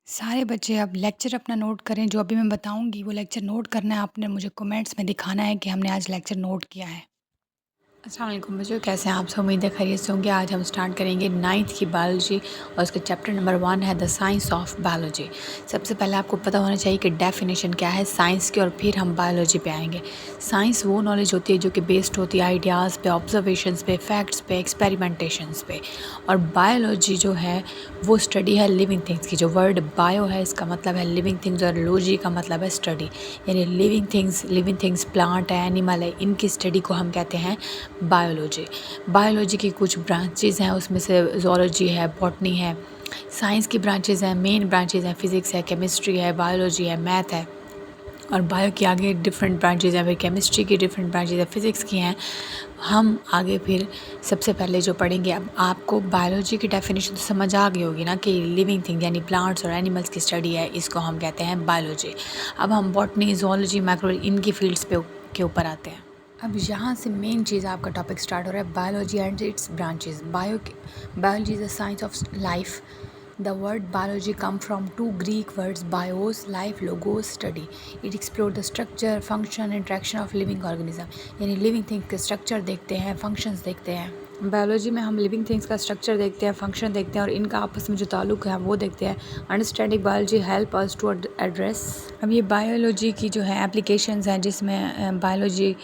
सारे बच्चे अब लेक्चर अपना नोट करें, जो अभी मैं बताऊँगी वो लेक्चर नोट करना है आपने, मुझे कमेंट्स में दिखाना है कि हमने आज लेक्चर नोट किया है। अस्सलाम वालेकुम बच्चों, कैसे हैं आप सब? उम्मीद है खैरियत से होंगे। आज हम स्टार्ट करेंगे 9th की बायोलॉजी और उसके चैप्टर नंबर 1 है द साइंस ऑफ बायोलॉजी। सबसे पहले आपको पता होना चाहिए कि डेफिनेशन क्या है साइंस की, और फिर हम बायोलॉजी पे आएंगे। साइंस वो नॉलेज होती है जो कि बेस्ड होती है आइडियाज़ पे, ऑब्जर्वेशंस पे, फैक्ट्स पे, एक्सपेरिमेंटेशंस पे। और बायोलॉजी जो है वो स्टडी है लिविंग थिंग्स की। जो वर्ड बायो है इसका मतलब है लिविंग थिंग्स, और लॉजी का मतलब है स्टडी, यानी लिविंग थिंग्स प्लांट है, एनिमल है, इनकी स्टडी को हम कहते हैं बायोलॉजी। बायोलॉजी की कुछ ब्रांचेज़ हैं, उसमें से ज़ूलॉजी है, बॉटनी है। साइंस की ब्रांचेज़ हैं, मेन ब्रांचेज़ हैं, फिज़िक्स है, केमिस्ट्री है, बायोलॉजी है, मैथ है। और बायो की आगे डिफरेंट ब्रांचेज़ हैं, फिर केमिस्ट्री की डिफरेंट ब्रांचेज़ हैं, फिज़िक्स की हैं। हम आगे फिर सबसे पहले जो पढ़ेंगे, अब आपको बायोलॉजी की डेफिनेशन तो समझ आ गई होगी ना कि लिविंग थिंग यानी प्लांट्स और एनिमल्स की स्टडी है, इसको हम कहते हैं बायोलॉजी। अब हम बॉटनी, ज़ूलॉजी, माइक्रो इनकी फील्ड्स पे के ऊपर आते हैं। अब यहाँ से मेन चीज़ आपका टॉपिक स्टार्ट हो रहा है, biology and its branches. Biology is the science of life. The word biology come from two Greek words bios life, logos study. It explore the structure, function, interaction of living organism, यानी living things के structure देखते हैं, functions देखते हैं। Biology में हम living things का structure देखते हैं, फंक्शन देखते हैं, और इनका आपस में जो ताल्लुक है वो देखते हैं। Understanding biology help us to address. अब ये बायोलॉजी की जो है एप्लीकेशंस हैं, जिसमें बायोलॉजी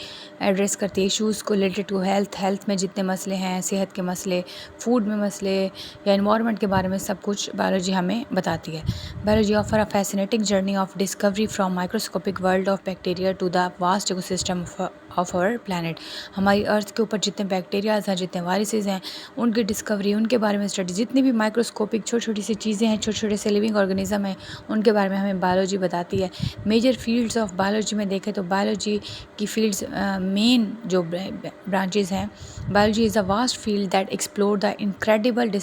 एड्रेस करती है इश्यूज़ को रिलेटेड टू हेल्थ में जितने मसले हैं, सेहत के मसले, फूड में मसले या इन्वायरमेंट के बारे में सब कुछ बायोलॉजी हमें बताती है। Biology offer a fascinating journey of discovery from microscopic world of bacteria to the vast ecosystem of our planet. हमारी अर्थ के ऊपर जितने बैक्टीरियाज हैं, जितने वायरसेस हैं, उनकी डिस्कवरी, उनके बारे में स्टडी, जितनी भी माइक्रोस्कोपिक छोटी छोटी सी चीज़ें हैं, छोटे छोटे से लिविंग ऑर्गेनिज्म हैं, उनके बारे में हमें बायोलॉजी बताती है। मेजर फील्ड्स ऑफ बायोलॉजी में देखें तो बायोलॉजी की फील्ड्स, मेन जो ब्रांचेस हैं, biology is a vast field that explore the incredible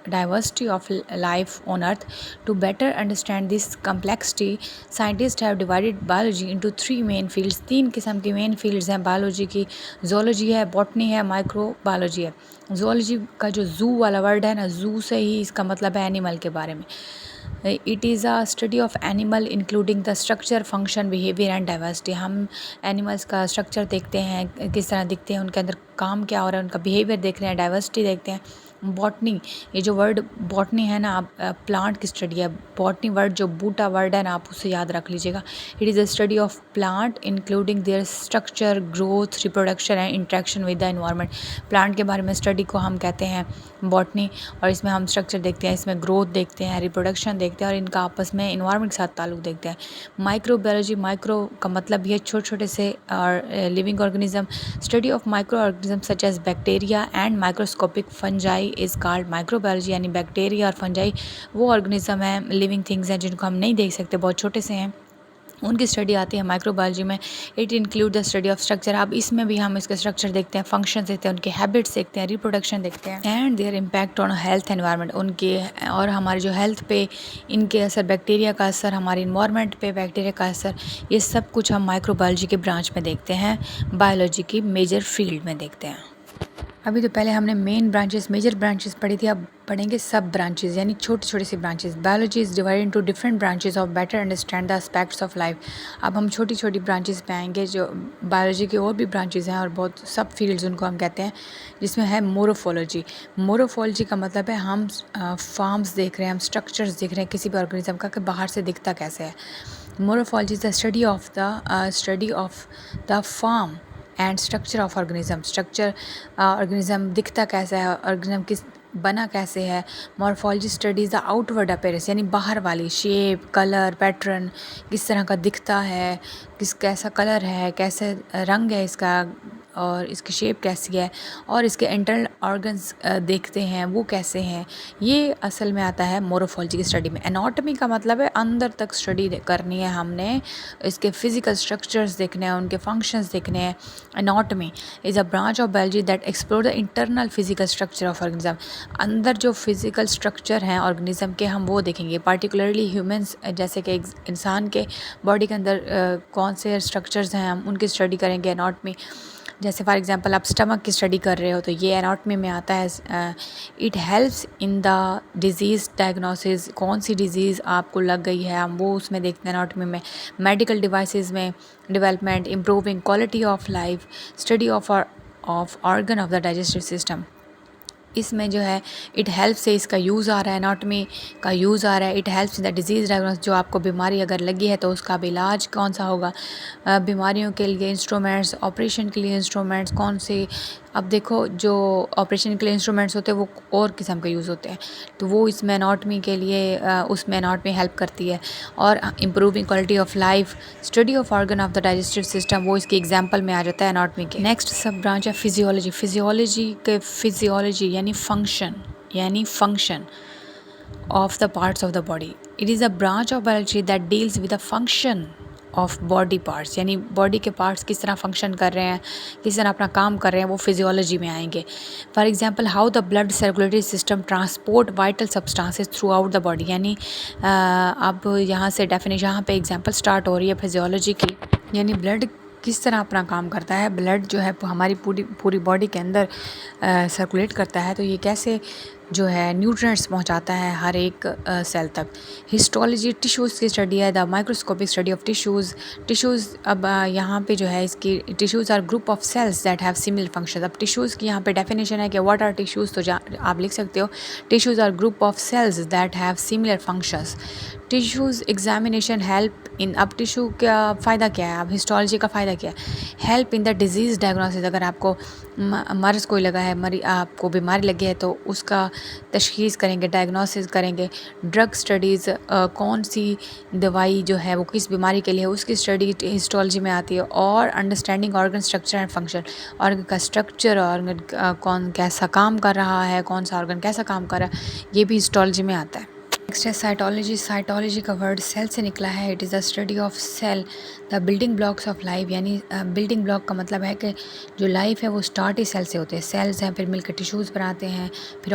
diversity of life on earth. To better understand this complexity, scientists have divided biology into three main fields. 3 किस्म की main fields हैं biology की। Zoology है, botany है, microbiology है। Zoology का जो zoo वाला वर्ड है ना, ज़ू से ही इसका मतलब है एनिमल के बारे में। It is a study of animal including the structure, function, behaviour and diversity. हम एनिमल्स का स्ट्रक्चर देखते हैं, किस तरह दिखते हैं, उनके अंदर काम क्या हो रहा है, उनका बिहेवियर देख रहे हैं, डाइवर्सिटी देखते हैं। बॉटनी, ये जो वर्ड बॉटनी है ना, आप प्लांट की स्टडी है। बॉटनी वर्ड जो बूटा वर्ड है ना, आप उसे याद रख लीजिएगा। It is a study of plant including there structure, growth, reproduction and interaction with the environment. Plant के बारे में स्टडी को हम कहते हैं बॉटनी, और इसमें हम स्ट्रक्चर देखते हैं, इसमें ग्रोथ देखते हैं, रिप्रोडक्शन देखते हैं, और इनका आपस में इन्वायरमेंट के साथ ताल्लुक देखते हैं। माइक्रोबायोलॉजी, माइक्रो का मतलब ये छोटे छोटे से और living organism. Study of micro organism such as bacteria and microscopic fungi is called microbiology, यानी बैक्टीरिया और फंजाई वो ऑर्गेनिज्म हैं, लिविंग थिंग्स हैं जिनको हम नहीं देख सकते, बहुत छोटे से हैं, उनकी स्टडी आती है माइक्रोबायोलॉजी में। It include the study of structure. अब इसमें भी हम इसके स्ट्रक्चर देखते हैं, फंक्शन देखते हैं, उनके हैबिट्स देखते हैं, रिप्रोडक्शन देखते हैं, and there impact on health environment, उनके और हमारी जो हेल्थ पे इनके असर, बैक्टीरिया का असर, हमारे इन्वायरमेंट पे बैक्टीरिया का असर, ये सब कुछ हम माइक्रोबायोलॉजी के ब्रांच में देखते हैं, बायोलॉजी की मेजर फील्ड में देखते हैं। अभी तो पहले हमने मेन ब्रांचेस, मेजर ब्रांचेस पढ़ी थी, अब पढ़ेंगे सब ब्रांचेस, यानी छोटी छोटी सी branches. Biology is divided into different branches of better understand the aspects of life. अब हम छोटी छोटी ब्रांचेस पे आएंगे, जो बायोलॉजी की और भी ब्रांचेस हैं और बहुत सब फील्ड्स उनको हम कहते हैं, जिसमें है मोरोफोलॉजी। मोरोफोलॉजी का मतलब है हम फॉर्म्स देख रहे हैं, हम स्ट्रक्चर्स देख रहे हैं किसी भी ऑर्गेनिज्म का कि बाहर से दिखता कैसे है। Morphology is the study of the form and structure of organism. Structure, organism दिखता कैसा है, ऑर्गेनिज्म किस बना कैसे है। Morphology studies the outward appearance, यानी बाहर वाली शेप, कलर, पैटर्न, किस तरह का दिखता है, कैसा कलर है, कैसे रंग है इसका, और इसकी शेप कैसी है, और इसके इंटरनल ऑर्गन्स देखते हैं वो कैसे हैं। ये असल में आता है मोरोफोलॉजी की स्टडी में। एनाटॉमी का मतलब है अंदर तक स्टडी करनी है हमने, इसके फिजिकल स्ट्रक्चर्स देखने हैं, उनके फंक्शंस देखने हैं। Anatomy is a branch of biology that explore the internal physical structure of organism. अंदर जो फिजिकल स्ट्रक्चर हैं ऑर्गेनिज्म के, हम वो देखेंगे, पार्टिकुलरली ह्यूमंस, जैसे कि इंसान के बॉडी के अंदर कौन से स्ट्रक्चर्स हैं, हम उनकी स्टडी करेंगे, एनाटॉमी। जैसे फॉर एग्जांपल आप स्टमक की स्टडी कर रहे हो तो ये एनाटॉमी में आता है। It helps in the disease diagnosis, कौन सी डिजीज़ आपको लग गई है हम वो उसमें देखते हैं एनाटॉमी में। मेडिकल डिवाइसेस में development, improving quality of life, study of organ of the digestive system, इसमें जो है इट हेल्प से इसका यूज़ आ रहा है, एनाटॉमी का यूज़ आ रहा है। It helps in the disease diagnose, जो आपको बीमारी अगर लगी है तो उसका अब इलाज कौन सा होगा, बीमारियों के लिए इंस्ट्रूमेंट्स, ऑपरेशन के लिए इंस्ट्रूमेंट्स कौन से। अब देखो जो ऑपरेशन के लिए इंस्ट्रूमेंट्स होते हैं वो और किस्म के यूज़ होते हैं, तो वो इसमें एनाटॉमी के लिए उसमें एनाटॉमी हेल्प करती है। और improving quality of life, study of organ of the digestive system, वो इसके एग्जाम्पल में आ जाता है एनाटॉमी के। नेक्स्ट सब ब्रांच है फिजियोलॉजी। फिजियोलॉजी यानी function of the parts of the body. It is a branch of biology that deals with the function of body parts, यानी बॉडी के पार्ट्स किस तरह फंक्शन कर रहे हैं, किस तरह अपना काम कर रहे हैं, वो फिजियोलॉजी में आएंगे। For example how the blood circulatory system transport vital substances through out the body, यानी अब यहाँ से डेफिनेशन, यहाँ पे एग्जांपल स्टार्ट हो रही है फिजियोलॉजी की, यानी ब्लड किस तरह अपना काम करता है। ब्लड जो है हमारी पूरी बॉडी के अंदर सर्कुलेट करता है, तो ये कैसे जो है न्यूट्रिएंट्स पहुंचाता है हर एक सेल तक। हिस्टोलॉजी टिश्यूज़ की स्टडी है, the microscopic study of tissues. अब यहाँ पे जो है इसकी tissues are group of cells that have similar function. अब टिश्यूज़ की यहाँ पे डेफिनेशन है कि व्हाट आर टिश्यूज़, तो आप लिख सकते हो tissues are group of cells that have similar functions. Tissues examination help in, अब टिश्यू का फ़ायदा क्या है, अब हिस्टोलॉजी का फ़ायदा क्या है, help in the disease diagnosis. अगर आपको मर्ज़ कोई लगा है, आपको बीमारी लगी है तो उसका तशख़ीस करेंगे, डायग्नोसिस करेंगे। ड्रग स्टडीज़, कौन सी दवाई जो है वो किस बीमारी के लिए है उसकी स्टडी हिस्टोलॉजी में आती है। और understanding organ structure and function, organ का स्ट्रक्चर, ऑर्गन कौन कैसा काम कर रहा है, कौन सा ऑर्गन कैसा काम कर रहा है, ये भी हिस्टोलॉजी में आता है। नेक्स्ट है साइटोलॉजी। साइटोलॉजी का वर्ड सेल से निकला है। It is the study of cell, the building blocks of life, यानी बिल्डिंग ब्लॉक का मतलब है कि जो लाइफ है वो स्टार्ट ही सेल से होते हैं। सेल्स हैं, फिर मिलकर टिश्यूज़ बनाते हैं, फिर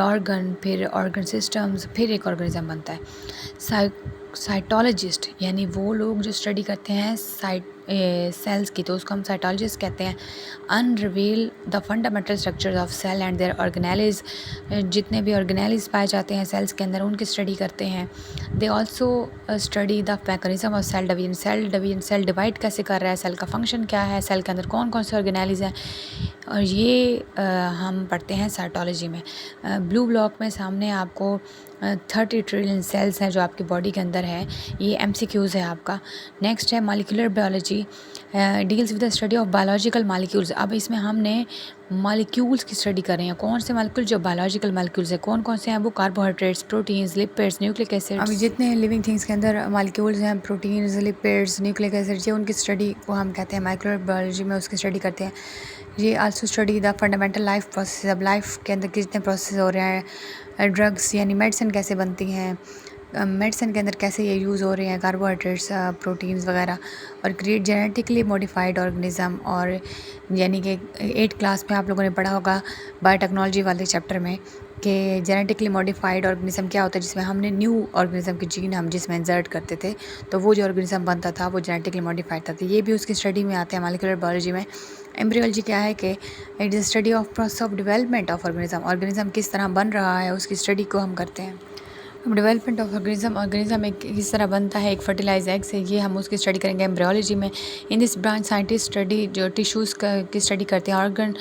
ऑर्गन सिस्टम्स, फिर एक ऑर्गेनिज्म बनता है। साइटोलॉजिस्ट यानी वो लोग जो स्टडी करते हैं सेल्स की, तो उसको हम साइटोलॉजिस्ट कहते हैं। Unreveal the fundamental structures of cell and their organelles, जितने भी ऑर्गेनेलिज पाए जाते हैं सेल्स के अंदर उनकी स्टडी करते हैं। They also study the mechanism of cell division, cell divide कैसे कर रहा है, सेल का फंक्शन क्या है, सेल के अंदर कौन कौन से ऑर्गेनेलिज हैं, और ये हम पढ़ते हैं साइटोलॉजी में। ब्लू ब्लॉक में सामने आपको 30 ट्रिलियन सेल्स हैं जो आपकी बॉडी के अंदर है, ये MCQs है आपका। नेक्स्ट है molecular biology, deals with the study of biological molecules. अब इसमें हमने मॉलिक्यूल्स की स्टडी कर रहे हैं, कौन से मॉलिक्यूल जो बायोलॉजिकल मॉलिक्यूल्स हैं, कौन कौन से हैं वो, carbohydrates, proteins, lipids, nucleic acids. अभी जितने लिविंग थिंग्स के अंदर मॉलिक्यूल्स हैं, प्रोटीन्स, लिपिड्स, न्यूक्लिक एसिड्स, ये उनकी स्टडी को हम कहते हैं मॉलिक्यूलर बायोलॉजी में उसकी स्टडी करते हैं। ये also study the fundamental life process, अब लाइफ के अंदर कितने प्रोसेस हो रहे हैं। ड्रग्स यानी मेडिसिन कैसे बनती हैं, मेडिसिन के अंदर कैसे ये यूज़ हो रहे हैं, कार्बोहाइड्रेट्स, प्रोटीन्स वगैरह। और क्रिएट जेनेटिकली मॉडिफाइड ऑर्गेनिज्म, और यानी कि 8th क्लास में आप लोगों ने पढ़ा होगा बायोटेक्नोलॉजी वाले चैप्टर में कि जेनेटिकली मॉडिफाइड ऑर्गेनिज्म क्या होता है, जिसमें हमने न्यू ऑर्गेनिज्म की जीन हम जिसमें इंसर्ट करते थे, तो वो जो ऑर्गेनिज्म बनता था वो जेनेटिकली मॉडिफाइड था। तो ये भी उसकी स्टडी में आते हैं मॉलिक्यूलर बायोलॉजी में। एम्ब्रियोलॉजी क्या है कि it is study of process of development of organism किस तरह बन रहा है उसकी स्टडी को हम करते हैं। डेवलपमेंट ऑफ ऑर्गेनिज्म एक किस तरह बनता है एक फर्टिलाइज एग से, ये हम उसकी स्टडी करेंगे एम्ब्रियोलॉजी में। In this branch scientist study जो टिश्यूज़ की स्टडी करते हैं, ऑर्गन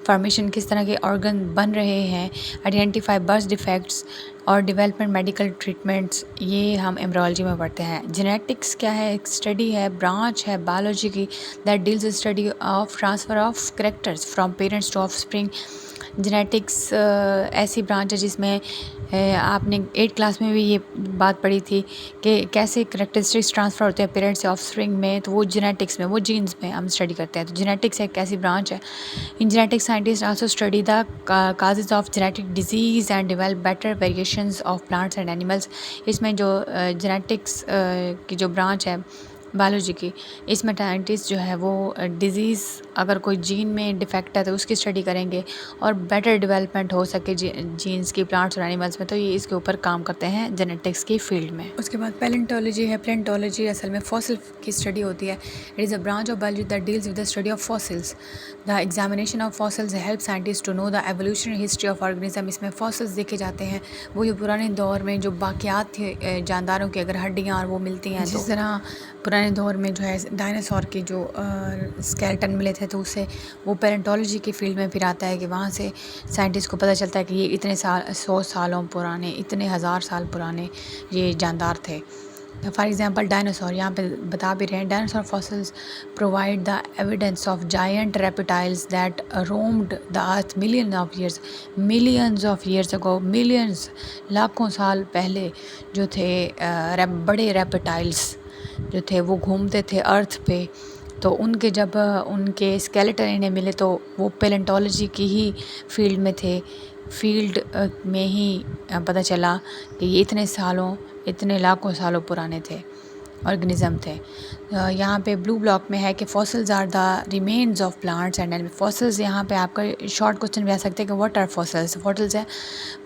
फॉर्मेशन किस तरह के ऑर्गन बन रहे हैं, आइडेंटिफाई बर्थ डिफेक्ट्स और डेवलपमेंट मेडिकल ट्रीटमेंट्स, ये हम एम्ब्रियोलॉजी में पढ़ते हैं। जेनेटिक्स क्या है, एक स्टडी है, ब्रांच है बायोलॉजी की that deals study of transfer of characters from parents to offspring. Genetics ऐसी ब्रांच है जिसमें आपने 8th क्लास में भी ये बात पढ़ी थी कि कैसे करेक्टरिस्टिक्स ट्रांसफ़र होते हैं पेरेंट्स से ऑफस्प्रिंग में, तो वो जेनेटिक्स में, वो जीन्स में हम स्टडी करते हैं। तो जेनेटिक्स एक ऐसी ब्रांच है। In genetics scientist also study the causes of genetic disease and develop better variations of plants and animals. इसमें जो जेनेटिक्स की जो ब्रांच है बायोलॉजी की। इसमें साइंटिस्ट जो है वो डिज़ीज़ अगर कोई जीन में डिफेक्ट है तो उसकी स्टडी करेंगे और बेटर डेवलपमेंट हो सके जीन्स की प्लांट्स और एनिमल्स में, तो ये इसके ऊपर काम करते हैं जेनेटिक्स की फील्ड में। उसके बाद पैलेंटोलॉजी है। पैलेंटोलॉजी असल में फॉसिल की स्टडी होती है। It is a branch of biology that deals with the study of fossils. The examination of fossils help scientist to know the evolutionary history of organism. इसमें फॉसिल्स देखे जाते हैं, वो जो पुराने दौर में जो बाकियात थे जानदारों की, अगर हड्डियाँ और वो मिलती हैं, जिस तरह पुराने दौर में जो है डायनासोर के जो स्केलेटन मिले थे, तो उससे वो पैलेंटोलॉजी की फील्ड में फिर आता है कि वहाँ से साइंटिस्ट को पता चलता है कि ये इतने साल 100 सालों पुराने, इतने हज़ार साल पुराने ये जानदार थे। फॉर एग्जांपल डायनासोर, यहाँ पे बता भी रहे हैं, dinosaur fossils provide the evidence of giant reptiles that roamed the earth millions of years ago. Millions, लाखों साल पहले जो थे बड़े रेप्टाइल्स जो थे वो घूमते थे अर्थ पे। तो उनके जब उनके स्केलेटन इन्हें मिले तो वो पैलेंटोलॉजी की ही फील्ड में थे। फील्ड में ही पता चला कि ये इतने लाखों सालों पुराने थे, ऑर्गेनिज्म थे। यहाँ पे ब्लू ब्लॉक में है कि fossils are the remains of plants and animals. Fossils, यहाँ पे आपका शॉर्ट क्वेश्चन भी आ सकते हैं कि व्हाट आर फॉसिल्स।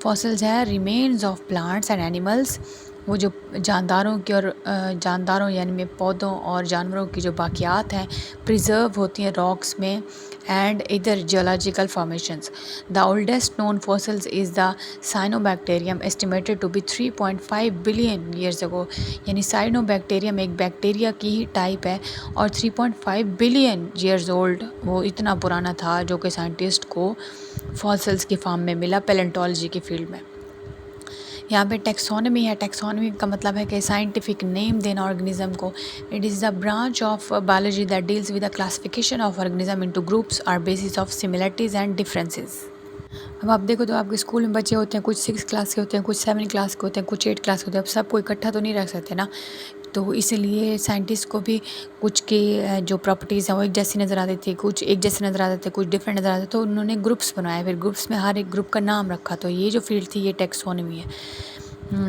फॉसिल्स है remains of plants and animals, वो जो जानदारों यानी में पौधों और जानवरों की जो बाकियात हैं प्रिजर्व होती हैं रॉक्स में एंड इधर geological formations. The oldest known fossils is the cyanobacterium estimated to be 3.5 billion years ago. यानी साइनोबैक्टीरियम एक बैक्टीरिया की ही टाइप है और 3.5 बिलियन ईयर्स ओल्ड, वो इतना पुराना था जो कि साइंटिस्ट को फॉसिल्स की फॉर्म में मिला पैलेंटोलॉजी की फील्ड में। यहाँ पे टेक्सोनमी है। टेक्सोनमी का मतलब है कि साइंटिफिक नेम देना ऑर्गेनिज्म को। It is the branch of biology that deals with the classification of organism into groups और basis of similarities and differences. अब आप देखो तो आपके स्कूल में बच्चे होते हैं, कुछ 6 क्लास के होते हैं, कुछ 7 क्लास के होते हैं, कुछ 8 क्लास के होते हैं। अब सबको इकट्ठा तो नहीं रख सकते ना, तो इसलिए साइंटिस्ट को भी कुछ के जो प्रॉपर्टीज़ हैं वो एक जैसी नज़र आती थी, कुछ एक जैसे नज़र आते थे, कुछ डिफरेंट नज़र आते थे, तो उन्होंने ग्रुप्स बनाए। फिर ग्रुप्स में हर एक ग्रुप का नाम रखा। तो ये जो फील्ड थी ये टेक्सोनमी है।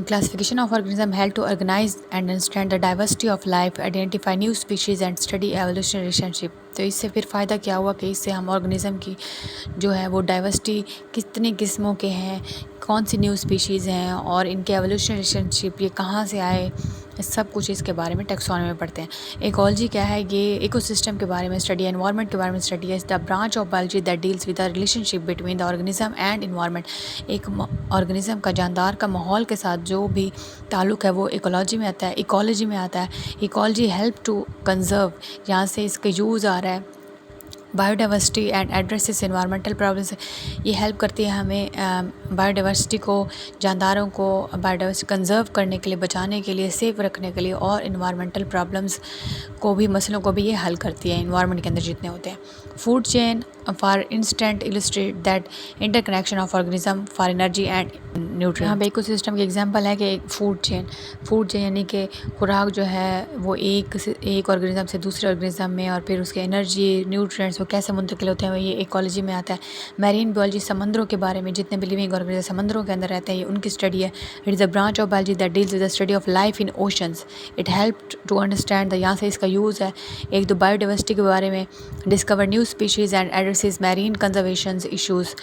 Classification of organism help to organize and understand the diversity of life, identify new species and study evolution relationship। तो इससे फिर फ़ायदा क्या हुआ कि इससे हम ऑर्गेनिज़म की जो है वो डाइवर्सिटी, कितनी किस्मों के हैं, कौन सी न्यू स्पीशीज़ हैं और इनके एवोल्यूशन रिलेशनशिप ये कहाँ से आए, सब कुछ इसके बारे में टेक्सोनॉमी में पढ़ते हैं। इकोलॉजी क्या है? ये इकोसिस्टम के बारे में स्टडी है, एनवायरनमेंट के बारे में स्टडी है। The branch of biology that deals with the relationship between the organism and environment. एक ऑर्गेनिज्म का, जानदार का माहौल के साथ जो भी ताल्लुक़ है वो इकोलॉजी में आता है, इकोलॉजी में आता है। इकोलॉजी हेल्प टू कंजर्व, यहाँ से इसका यूज़ आ रहा है। Biodiversity and addresses environmental problems, ये हेल्प करती है हमें बायोडाइवर्सिटी को, जानदारों को बायोडाइवर्सिटी कंजर्व करने के लिए, बचाने के लिए, सेफ रखने के लिए, और इन्वायरमेंटल प्रॉब्लम्स को भी, मसलों को भी ये हल करती है इन्वायरमेंट के अंदर जितने होते हैं। Food chain for instant illustrate that interconnection of organism for energy and nutrient. यहाँ पे इकोसिस्टम की एग्जांपल है कि फूड चेन यानी कि खुराक जो है वो एक ऑर्गेनिज्म से दूसरे ऑर्गेनिज्म में, और फिर उसके एनर्जी, न्यूट्रिएंट्स वो कैसे मुंतकिल होते हैं, ये इकोलॉजी में आता है। मैरीन बायोलॉजी, समंदरों के बारे में, जितने भी लिविंग ऑर्गेनिज्म समंदरों के अंदर रहते हैं, ये उनकी स्टडी है। It is the branch of biology that deals with the study of life in oceans. It help to understand यहाँ से इसका यूज़ है। एक तो बायोडाइवर्सिटी के बारे में, discover new species and addresses marine conservation issues.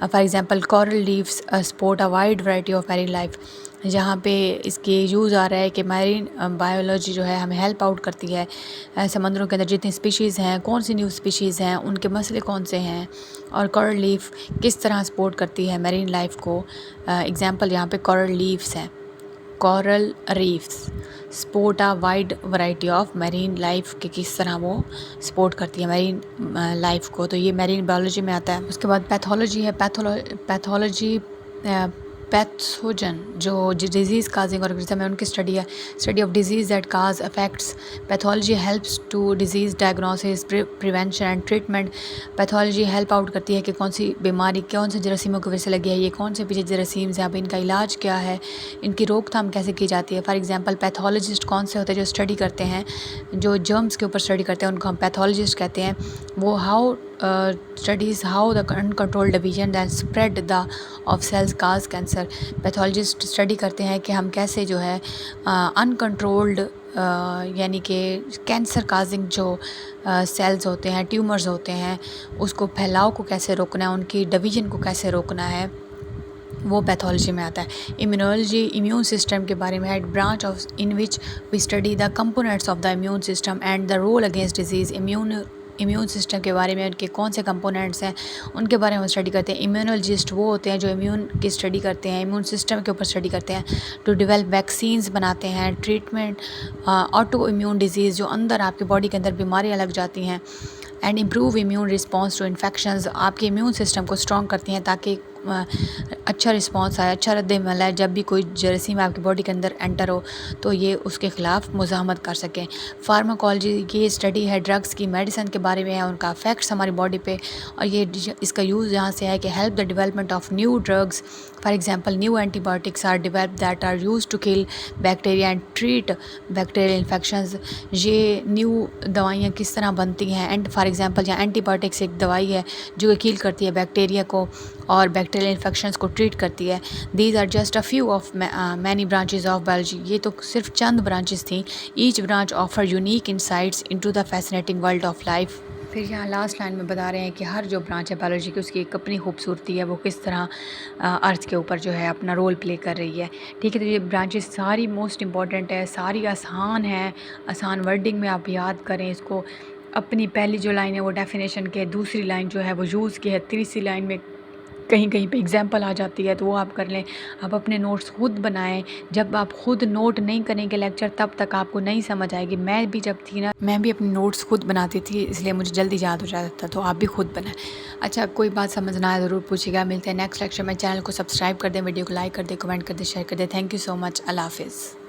For example coral leaves support a wide variety of marine life. जहाँ पे इसके यूज़ आ रहा है कि मैरीन बायोलॉजी जो है हमें हेल्प आउट करती है। समंदरों के अंदर जितनी स्पीशीज़ हैं, कौन सी न्यू स्पीशीज़ हैं, उनके मसले कौन से हैं, और कोरल लीफ किस तरह सपोर्ट करती है मैरीन लाइफ को। एग्जांपल यहाँ पे कोरल लीव्स हैं। Coral reefs support a wide variety of marine life के, किस तरह वो सपोर्ट करती है मैरीन लाइफ को। तो ये मैरीन बायोलॉजी में आता है। उसके बाद पैथोलॉजी है। पैथोलॉजी पैथोजन जो डिजीज़ काजिंग ऑर्गेनिज्म है उनकी स्टडी है। Study of disease that cause affects. Pathology helps to disease diagnosis, prevention and treatment. Pathology help out करती है कि कौन सी बीमारी कौन से जरासीमों की वजह से लगी है, ये कौन से पीछे जरासीम्स हैं, अब इनका इलाज क्या है, इनकी रोकथाम कैसे की जाती है। फॉर एग्जांपल पैथोलॉजिस्ट कौन से होते हैं? जो स्टडी करते हैं, जो जर्म्स के ऊपर स्टडी करते हैं, उनको हम पैथोलॉजिस्ट कहते हैं। वो studies how the uncontrolled division that spread the of cells cause cancer। Pathologist study करते हैं कि हम कैसे जो है अनकंट्रोल्ड यानी कि कैंसर काजिंग जो सेल्स होते हैं, ट्यूमर्स होते हैं, उसको फैलाव को कैसे रोकना है, उनकी डिवीजन को कैसे रोकना है, वो पैथोलॉजी में आता है। इम्यूनोलॉजी इम्यून सिस्टम के बारे में है, branch of in which we study the components of the immune system and the role against disease. Immune system के बारे में, उनके कौन से कंपोनेंट्स हैं, उनके बारे में स्टडी करते हैं। इम्यूनोलॉजिस्ट वो होते हैं जो इम्यून की स्टडी करते हैं, इम्यून सिस्टम के ऊपर स्टडी करते हैं, टू डेवलप वैक्सीन्स बनाते हैं, ट्रीटमेंट ऑटो इम्यून डिजीज़, जो अंदर आपके बॉडी के अंदर बीमारियाँ लग जाती हैं, and improve immune response to infections, आपके इम्यून सिस्टम को स्ट्रॉन्ग करती हैं ताकि अच्छा रिस्पॉन्स आए, अच्छा रद्द-ए-अमल आए। जब भी कोई जरासीम आपकी बॉडी के अंदर एंटर हो तो ये उसके ख़िलाफ़ मुज़ाहमत कर सकें। फार्माकोलॉजी ये स्टडी है ड्रग्स की, मेडिसिन के बारे में है, उनका इफ़ेक्ट्स हमारी बॉडी पे, और ये इसका यूज़ यहाँ से है कि help the development of new drugs. For example new antibiotics are developed that are used to kill bacteria and treat bacterial infections. ये न्यू दवाइयाँ किस तरह बनती हैं, एंड फॉर एग्जांपल यहाँ एंटीबायोटिक्स एक दवाई है जो कि किल करती है बैक्टीरिया को और बैक्टीरियल इन्फेक्शंस को ट्रीट करती है। These are just a few of many branches of biology. ये तो सिर्फ चंद ब्रांचेस थी। Each branch offer unique insights into the fascinating world of life. फिर यहाँ लास्ट लाइन में बता रहे हैं कि हर जो ब्रांच है बायोलॉजी की उसकी एक अपनी खूबसूरती है, वो किस तरह अर्थ के ऊपर जो है अपना रोल प्ले कर रही है। ठीक है, तो ये ब्रांचेस सारी मोस्ट इंपॉर्टेंट है, सारी आसान है, आसान वर्डिंग में आप याद करें इसको। अपनी पहली जो लाइन है वो डेफिनेशन की है, दूसरी लाइन जो है वो यूज़ की है, तीसरी लाइन में कहीं कहीं पे एग्जाम्पल आ जाती है तो वो आप कर लें। आप अपने नोट्स खुद बनाएं। जब आप खुद नोट नहीं करेंगे लेक्चर तब तक आपको नहीं समझ आएगी। मैं भी जब थी ना, मैं भी अपने नोट्स खुद बनाती थी, इसलिए मुझे जल्दी याद हो जाता था, तो आप भी खुद बनाएं। अच्छा, कोई बात समझ ना आए ज़रूर पूछिएगा। मिलते हैं नेक्स्ट लेक्चर में। चैनल को सब्सक्राइब कर दें, वीडियो को लाइक कर दें, कमेंट कर दें, शेयर कर दें। Thank you so much. अल्लाह हाफिज़।